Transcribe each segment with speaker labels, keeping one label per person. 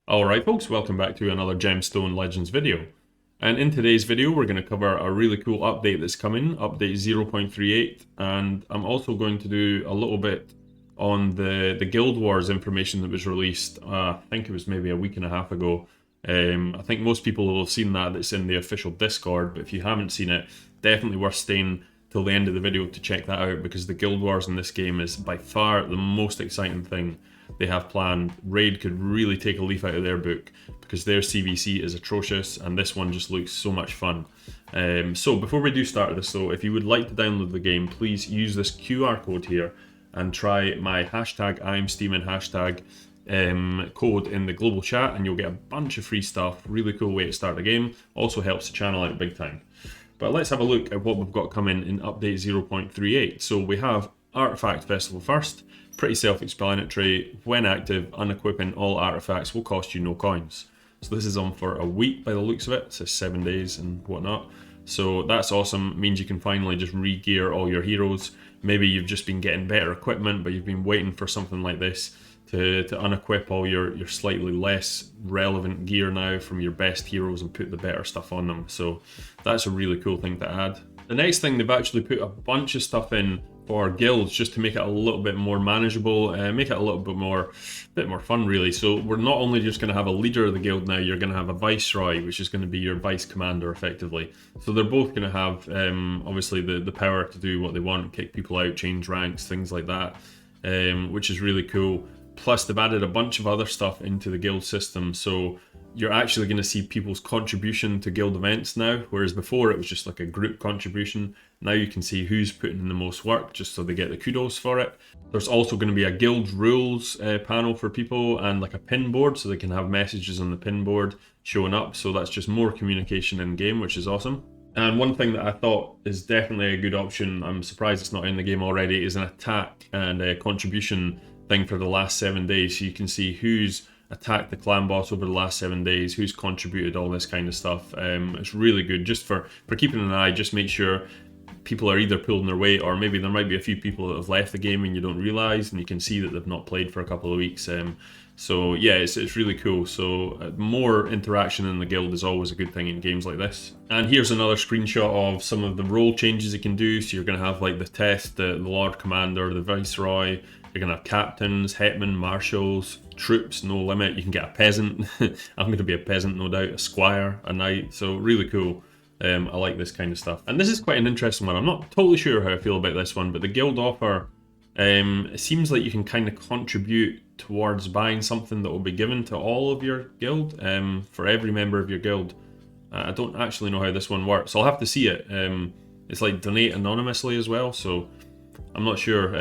Speaker 1: Alright folks, welcome back to another Gemstone Legends video. And in today's video we're going to cover a really cool update that's coming, update 0.38, and I'm also going to do a little bit on the Guild Wars information that was released, I think it was maybe a week and a half ago. I think most people will have seen that, it's in the official Discord, but if you haven't seen it, definitely worth staying till the end of the video to check that out, because the Guild Wars in this game is by far the most exciting thing they have planned. Raid could really take a leaf out of their book because their CvC is atrocious and this one just looks so much fun. So before we do start this though, if you would like to download the game, please use this QR code here and try my hashtag Iamsteamin hashtag code in the global chat and you'll get a bunch of free stuff. Really cool way to start the game. Also helps the channel out big time. But let's have a look at what we've got coming in update 0.38. So we have Artifact Festival first. Pretty self-explanatory. When active, unequipping all artifacts will cost you no coins. So this is on for a week by the looks of it. It says 7 days and whatnot. So that's awesome. It means you can finally just re-gear all your heroes. Maybe you've just been getting better equipment, but you've been waiting for something like this to unequip all your slightly less relevant gear now from your best heroes and put the better stuff on them. So that's a really cool thing to add. The next thing, they've actually put a bunch of stuff in for guilds just to make it a little bit more manageable, make it a little bit more fun really. So we're not only just going to have a leader of the guild now, you're going to have a viceroy, which is going to be your vice commander effectively. So they're both going to have obviously the power to do what they want, kick people out, change ranks, things like that, which is really cool. Plus they've added a bunch of other stuff into the guild system, so you're actually going to see people's contribution to guild events now, whereas before it was just like a group contribution. Now you can see who's putting in the most work, just so they get the kudos for it. There's also going to be a guild rules panel for people and like a pin board, so they can have messages on the pin board showing up. So that's just more communication in game, which is awesome. And one thing that I thought is definitely a good option, I'm surprised it's not in the game already, is an attack and a contribution thing for the last 7 days. So you can see who's attacked the clan boss over the last 7 days, who's contributed, all this kind of stuff. It's really good just for keeping an eye. Just make sure people are either pulling their weight, or maybe there might be a few people that have left the game and you don't realize, and you can see that they've not played for a couple of weeks. So yeah, it's really cool. So more interaction in the guild is always a good thing in games like this. And here's another screenshot of some of the role changes you can do. So you're going to have like the test, the Lord Commander, the Viceroy. You're going to have captains, hetmen, marshals, troops, no limit. You can get a peasant. I'm going to be a peasant, no doubt. A squire, a knight. So really cool. I like this kind of stuff. And this is quite an interesting one. I'm not totally sure how I feel about this one, but the guild offer, it seems like you can kind of contribute towards buying something that will be given to all of your guild, for every member of your guild. I don't actually know how this one works. I'll have to see it. It's like donate anonymously as well, so I'm not sure.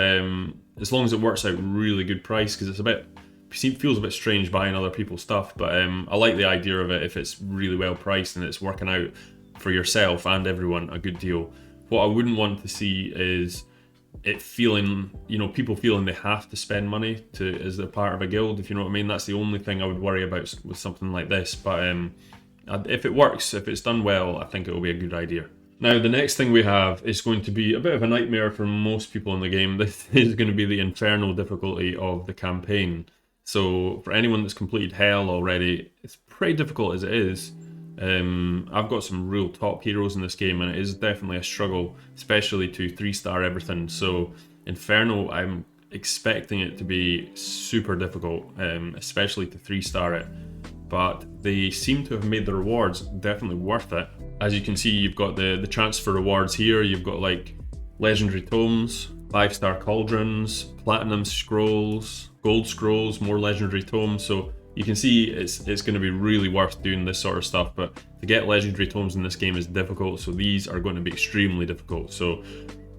Speaker 1: As long as it works out really good price, because it's feels a bit strange buying other people's stuff, but I like the idea of it if it's really well priced and it's working out for yourself and everyone a good deal. What I wouldn't want to see is it feeling, people feeling they have to spend money as a part of a guild, if you know what I mean. That's the only thing I would worry about with something like this, but if it works, if it's done well, I think it will be a good idea. Now the next thing we have is going to be a bit of a nightmare for most people in the game. This is going to be the infernal difficulty of the campaign. So for anyone that's completed Hell already, it's pretty difficult as it is. I've got some real top heroes in this game and it is definitely a struggle, especially to 3-star everything. So Inferno, I'm expecting it to be super difficult, especially to 3-star it. But they seem to have made the rewards definitely worth it. As you can see, you've got the transfer rewards here. You've got like legendary tomes, 5-star cauldrons, platinum scrolls, gold scrolls, more legendary tomes. So you can see it's going to be really worth doing this sort of stuff, but to get legendary tomes in this game is difficult, so these are going to be extremely difficult. So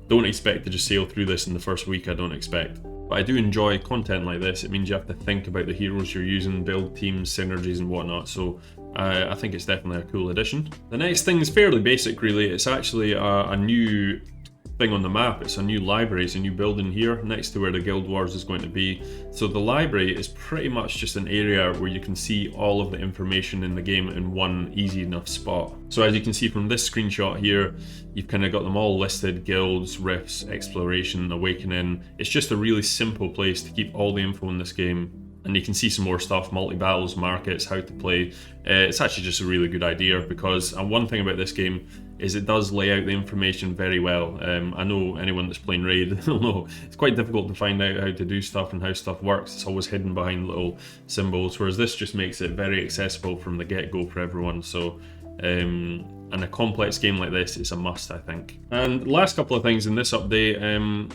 Speaker 1: don't expect to just sail through this in the first week, I don't expect. But I do enjoy content like this. It means you have to think about the heroes you're using, build teams, synergies and whatnot, so I think it's definitely a cool addition. The next thing is fairly basic really. It's actually a new thing on the map. It's a new library, it's a new building here next to where the Guild Wars is going to be. So the library is pretty much just an area where you can see all of the information in the game in one easy enough spot. So as you can see from this screenshot here, you've kind of got them all listed: guilds, rifts, exploration, awakening. It's just a really simple place to keep all the info in this game. and you can see some more stuff, multi-battles, markets, how to play. It's actually just a really good idea because one thing about this game is it does lay out the information very well. I know anyone that's playing Raid will know it's quite difficult to find out how to do stuff and how stuff works. It's always hidden behind little symbols, whereas this just makes it very accessible from the get-go for everyone. So and a complex game like this is a must, I think. And the last couple of things in this update,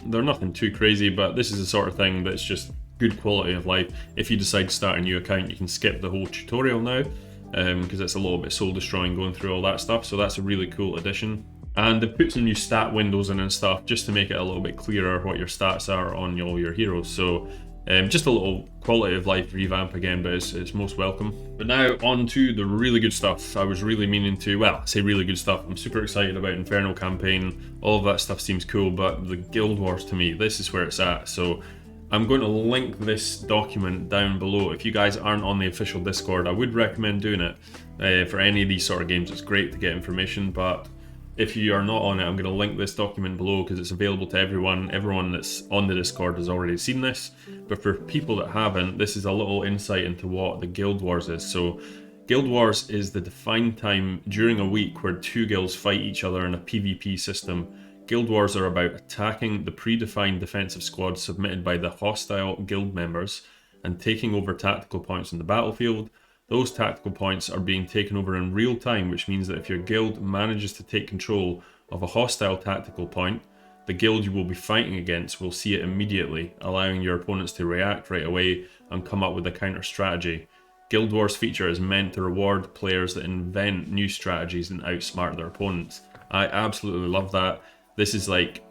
Speaker 1: they're nothing too crazy, but this is the sort of thing that's just good quality of life. If you decide to start a new account, you can skip the whole tutorial now, because it's a little bit soul destroying going through all that stuff, so that's a really cool addition. And they've put some new stat windows in and stuff just to make it a little bit clearer what your stats are on all your heroes. So just a little quality of life revamp again, but it's most welcome. But now on to the really good stuff. I was really meaning to, well, I say really good stuff. I'm super excited about Inferno campaign. All of that stuff seems cool, but the Guild Wars, to me, this is where it's at. So I'm going to link this document down below. If you guys aren't on the official Discord, I would recommend doing it. For any of these sort of games, it's great to get information, but if you are not on it, I'm going to link this document below because it's available to everyone. Everyone that's on the Discord has already seen this, but for people that haven't, this is a little insight into what the Guild Wars is. So Guild Wars is the defined time during a week where two guilds fight each other in a PvP system. Guild Wars are about attacking the predefined defensive squads submitted by the hostile guild members and taking over tactical points on the battlefield. Those tactical points are being taken over in real time, which means that if your guild manages to take control of a hostile tactical point, the guild you will be fighting against will see it immediately, allowing your opponents to react right away and come up with a counter strategy. Guild Wars feature is meant to reward players that invent new strategies and outsmart their opponents. I absolutely love that. This is like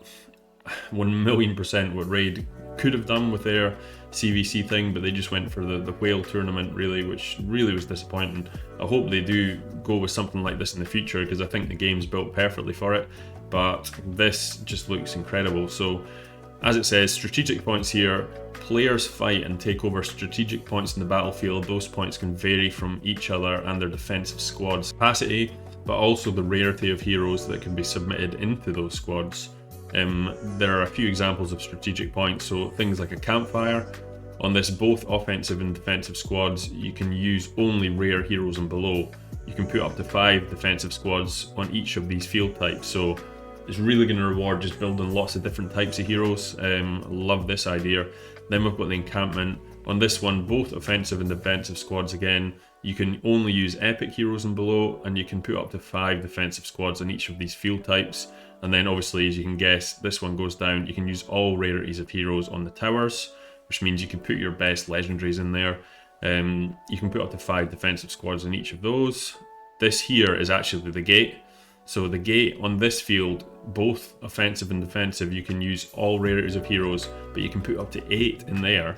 Speaker 1: 1,000,000% what Raid could have done with their CvC thing, but they just went for the whale tournament, really, which really was disappointing. I hope they do go with something like this in the future because I think the game's built perfectly for it, but this just looks incredible. So as it says, strategic points here, players fight and take over strategic points in the battlefield. Those points can vary from each other and their defensive squad's capacity, but also the rarity of heroes that can be submitted into those squads. There are a few examples of strategic points, so things like a campfire. On this, both offensive and defensive squads, you can use only rare heroes and below. You can put up to 5 defensive squads on each of these field types, so it's really going to reward just building lots of different types of heroes. Love this idea. Then we've got the encampment. On this one, both offensive and defensive squads again, you can only use epic heroes and below, and you can put up to 5 defensive squads on each of these field types. And then obviously, as you can guess, this one goes down. You can use all rarities of heroes on the towers, which means you can put your best legendaries in there. You can put up to 5 defensive squads on each of those. This here is actually the gate. So the gate on this field, both offensive and defensive, you can use all rarities of heroes, but you can put up to 8 in there.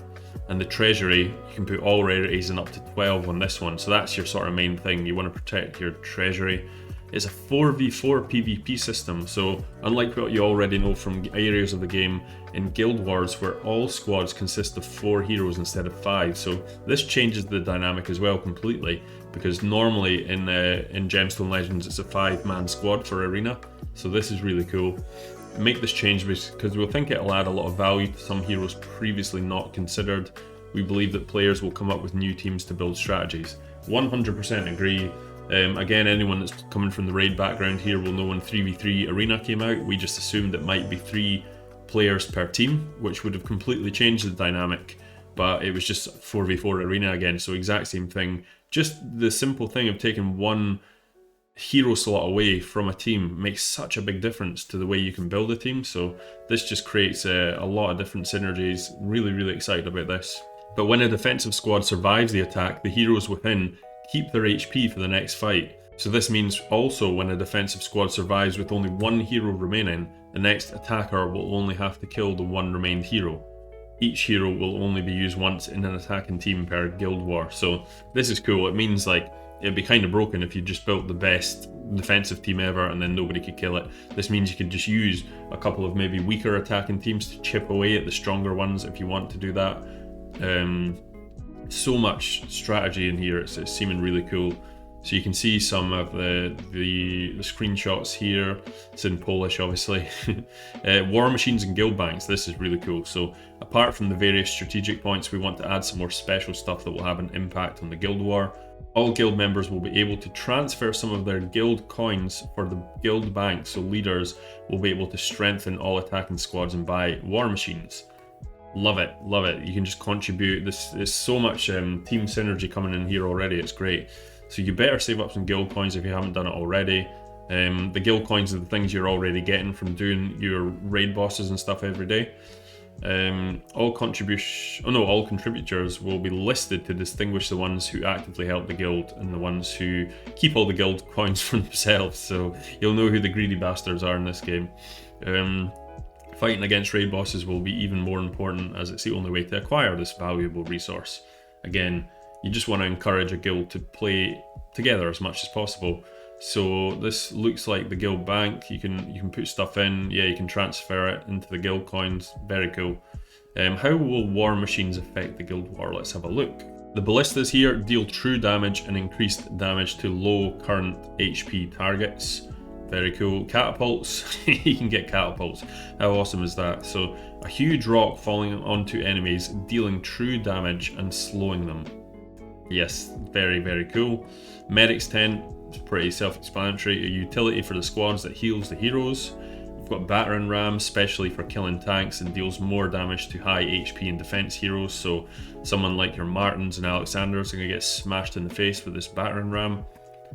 Speaker 1: And the treasury, you can put all rarities and up to 12 on this one. So that's your sort of main thing. You want to protect your treasury. It's a 4v4 PvP system, so unlike what you already know from areas of the game, in Guild Wars where all squads consist of 4 heroes instead of 5, so this changes the dynamic as well completely, because normally in Gemstone Legends it's a 5-man squad for Arena, so this is really cool. Make this change because we'll think it'll add a lot of value to some heroes previously not considered. We believe that players will come up with new teams to build strategies. 100% agree. Again, anyone that's coming from the Raid background here will know when 3v3 Arena came out, we just assumed it might be 3 players per team, which would have completely changed the dynamic, but it was just 4v4 Arena again, so exact same thing. Just the simple thing of taking one hero slot away from a team makes such a big difference to the way you can build a team, so this just creates a lot of different synergies. Really excited about this. But when a defensive squad survives the attack, the heroes within keep their HP for the next fight. So this means also when a defensive squad survives with only 1 hero remaining, the next attacker will only have to kill the 1 remained hero. Each hero will only be used once in an attacking team per guild war. So this is cool. It means like it'd be kind of broken if you just built the best defensive team ever and then nobody could kill it. This means you could just use a couple of maybe weaker attacking teams to chip away at the stronger ones if you want to do that. So much strategy in here, it's seeming really cool. So you can see some of the screenshots here. It's in Polish, obviously. War machines and guild banks. This is really cool. So apart from the various strategic points, we want to add some more special stuff that will have an impact on the guild war. All guild members will be able to transfer some of their guild coins for the guild bank, so leaders will be able to strengthen all attacking squads and buy war machines. Love it, love it. You can just contribute. There's so much team synergy coming in here already. It's great. So you better save up some guild coins if you haven't done it already. The guild coins are the things you're already getting from doing your raid bosses and stuff every day. All contributors will be listed to distinguish the ones who actively help the guild and the ones who keep all the guild coins for themselves, so you'll know who the greedy bastards are in this game. Fighting against raid bosses will be even more important, as it's the only way to acquire this valuable resource. Again, you just want to encourage a guild to play together as much as possible. So this looks like the guild bank. You can put stuff in. Yeah, you can transfer it into the guild coins. Very cool. How will war machines affect the guild war? Let's have a look. The ballistas here deal true damage and increased damage to low current HP targets. Very cool. Catapults. You can get catapults. How awesome is that? So a huge rock falling onto enemies, dealing true damage and slowing them. Yes, very, very cool. Medic's tent. Pretty self-explanatory. A utility for the squads that heals the heroes. We've got battering ram, especially for killing tanks, and deals more damage to high HP and defense heroes. So someone like your Martins and Alexanders are going to get smashed in the face with this battering ram.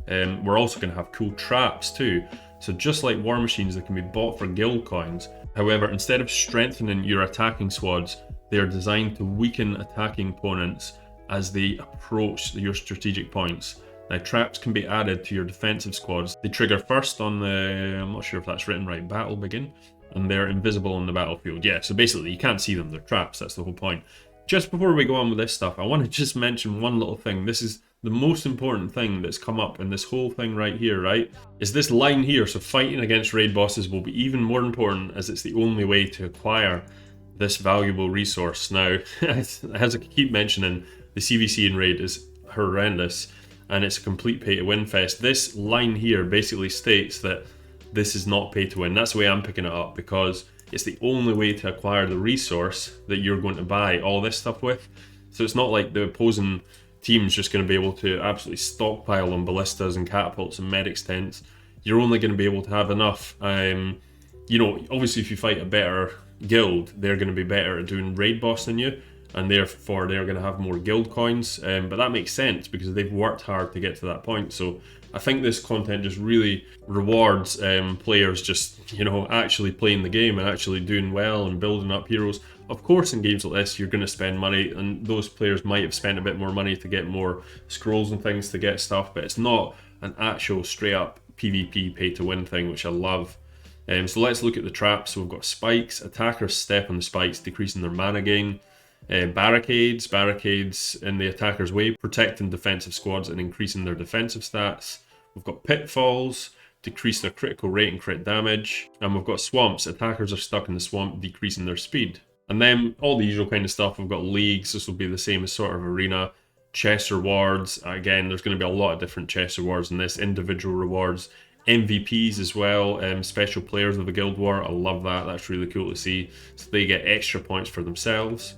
Speaker 1: We're also going to have cool traps too. So just like war machines, they can be bought for guild coins. However, instead of strengthening your attacking squads, they are designed to weaken attacking opponents as they approach your strategic points. Now, traps can be added to your defensive squads. They trigger first on the, I'm not sure if that's written right, battle begin, and they're invisible on the battlefield. Yeah, so basically you can't see them, they're traps, that's the whole point. Just before we go on with this stuff, I want to just mention one little thing. This is the most important thing that's come up in this whole thing right here, right? Is this line here. So fighting against raid bosses will be even more important, as it's the only way to acquire this valuable resource. Now, as I keep mentioning, the CvC in raid is horrendous, and it's a complete pay to win fest. This line here basically states that this is not pay to win. That's the way I'm picking it up, because it's the only way to acquire the resource that you're going to buy all this stuff with. So it's not like the opposing team's just going to be able to absolutely stockpile on ballistas and catapults and medics tents. You're only going to be able to have enough. You know, obviously if you fight a better guild, they're going to be better at doing raid boss than you, and therefore they're going to have more guild coins, but that makes sense because they've worked hard to get to that point. So I think this content just really rewards players just, you know, actually playing the game and actually doing well and building up heroes. Of course, in games like this, you're going to spend money, and those players might have spent a bit more money to get more scrolls and things to get stuff, but it's not an actual straight up PvP pay to win thing, which I love. So let's look at the traps. So we've got spikes. Attackers step on the spikes, decreasing their mana gain. Barricades in the attacker's way, protecting defensive squads and increasing their defensive stats. We've got pitfalls, decrease their critical rate and crit damage. And we've got swamps. Attackers are stuck in the swamp, decreasing their speed. And then all the usual kind of stuff. We've got leagues. This will be the same as sort of arena. Chest rewards. Again, there's going to be a lot of different chest rewards in this. Individual rewards. MVPs as well, special players of the guild war. I love that. That's really cool to see. So they get extra points for themselves.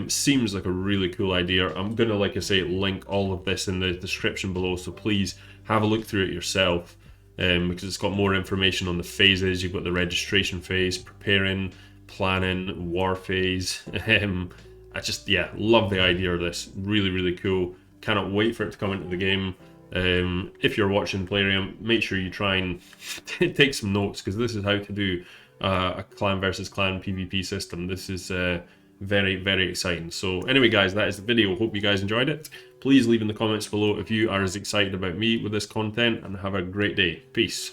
Speaker 1: Seems like a really cool idea. I'm gonna, like I say, link all of this in the description below, so please have a look through it yourself, because it's got more information on the phases. You've got the registration phase, preparing, planning, war phase. I just, yeah, love the idea of this. Really, really cool. Cannot wait for it to come into the game. If you're watching Plarium, make sure you try and take some notes, because this is how to do a clan versus clan PvP system. This is very, very exciting. So anyway, guys, that is the video. Hope you guys enjoyed it. Please leave in the comments below if you are as excited about me with this content, and have a great day. Peace.